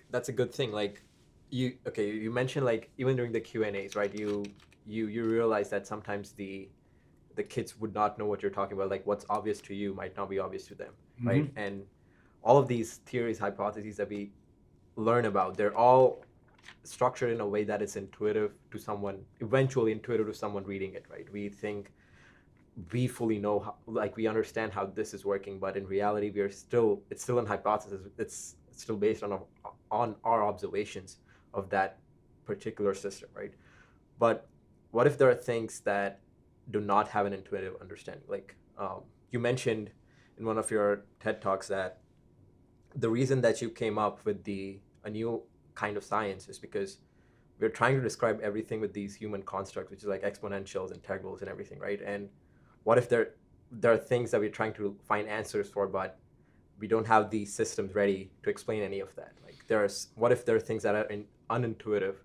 that's a good thing. Like, you mentioned like even during the Q&As, right? You realize that sometimes the kids would not know what you're talking about. Like what's obvious to you might not be obvious to them, right? And all of these theories, hypotheses that we learn about, they're all structured in a way that is intuitive to someone, eventually intuitive to someone reading it, right? We think we fully know how, like we understand how this is working, but in reality it's still an hypothesis. It's still based on our observations of that particular system, right? But what if there are things that do not have an intuitive understanding? Like you mentioned in one of your TED talks that the reason that you came up with a new kind of science is because we're trying to describe everything with these human constructs, which is like exponentials, integrals, and everything, right? And what if there are things that we're trying to find answers for, but we don't have these systems ready to explain any of that? Like what if there are things that are unintuitive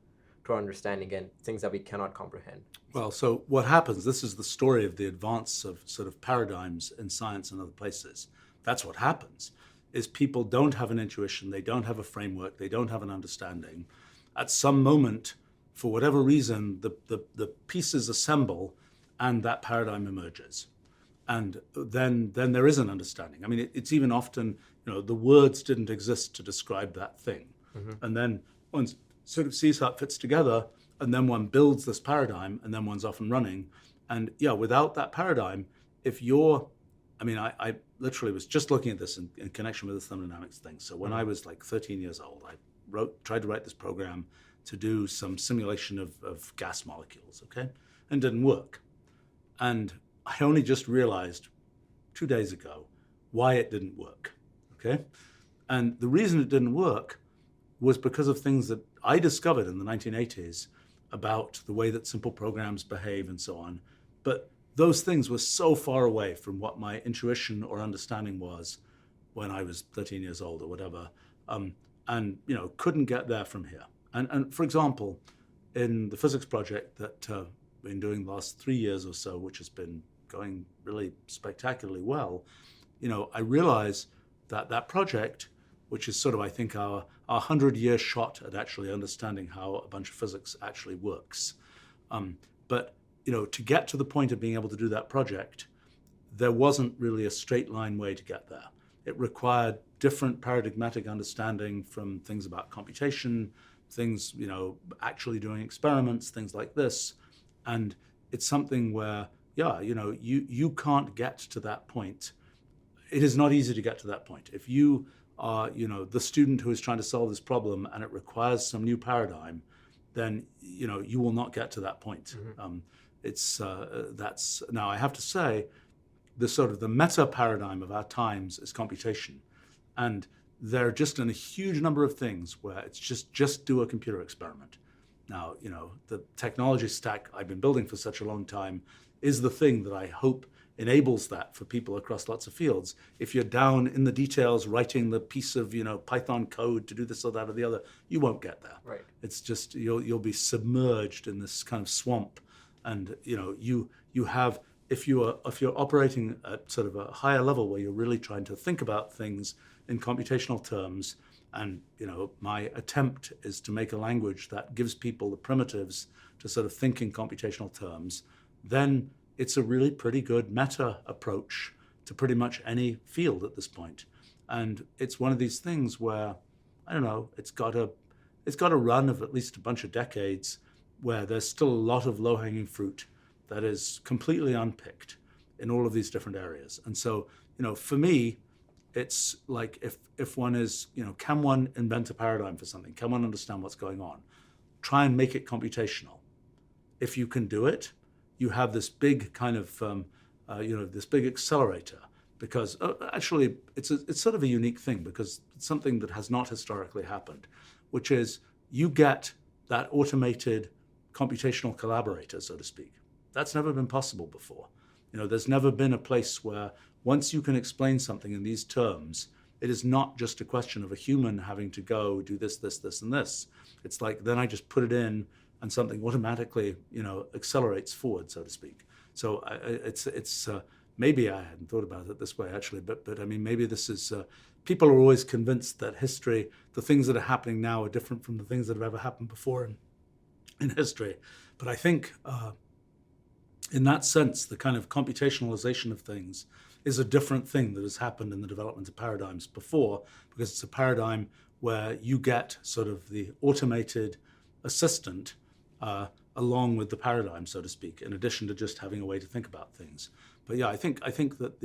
to our understanding and things that we cannot comprehend? Well, so what happens, this is the story of the advance of sort of paradigms in science and other places. That's what happens, is people don't have an intuition, they don't have a framework, they don't have an understanding. At some moment, for whatever reason, the pieces assemble and that paradigm emerges. And then there is an understanding. I mean, it's even often, the words didn't exist to describe that thing. And then one sort of sees how it fits together, and then one builds this paradigm, and then one's off and running. And yeah, without that paradigm, I literally was just looking at this in connection with the thermodynamics thing. So when I was like 13 years old, I tried to write this program to do some simulation of gas molecules, okay? And it didn't work. And I only just realized 2 days ago why it didn't work, okay? And the reason it didn't work was because of things that I discovered in the 1980s about the way that simple programs behave and so on. But those things were so far away from what my intuition or understanding was when I was 13 years old or whatever, and couldn't get there from here. And for example, in the physics project that I've been doing the last 3 years or so, which has been going really spectacularly well, I realize that project, which is sort of, I think, our 100-year shot at actually understanding how a bunch of physics actually works. But to get to the point of being able to do that project, there wasn't really a straight line way to get there. It required different paradigmatic understanding from things about computation, things, actually doing experiments, things like this. And it's something where, you can't get to that point. It is not easy to get to that point. If you are, the student who is trying to solve this problem and it requires some new paradigm, then, you will not get to that point. That's, now I have to say, the meta paradigm of our times is computation. And there are just a huge number of things where it's just do a computer experiment. Now, the technology stack I've been building for such a long time is the thing that I hope enables that for people across lots of fields. If you're down in the details writing the piece of Python code to do this or that or the other, you won't get there. Right. It's just you'll be submerged in this kind of swamp, and you have, if you're operating at sort of a higher level where you're really trying to think about things in computational terms, and my attempt is to make a language that gives people the primitives to sort of think in computational terms, then it's a really pretty good meta approach to pretty much any field at this point. And it's one of these things where, I don't know, it's got a run of at least a bunch of decades where there's still a lot of low-hanging fruit that is completely unpicked in all of these different areas. And so, for me, it's like if one is, can one invent a paradigm for something? Can one understand what's going on? Try and make it computational. If you can do it, you have this big kind of, this big accelerator, because actually it's sort of a unique thing, because it's something that has not historically happened, which is you get that automated computational collaborator, so to speak. That's never been possible before. There's never been a place where once you can explain something in these terms, it is not just a question of a human having to go do this, this, this, and this. It's like, then I just put it in and something automatically, accelerates forward, so to speak. So maybe I hadn't thought about it this way actually, but I mean, maybe this is, people are always convinced that history, the things that are happening now are different from the things that have ever happened before in history. But I think in that sense, the kind of computationalization of things is a different thing that has happened in the development of paradigms before, because it's a paradigm where you get sort of the automated assistant along with the paradigm, so to speak, in addition to just having a way to think about things. But yeah, I think that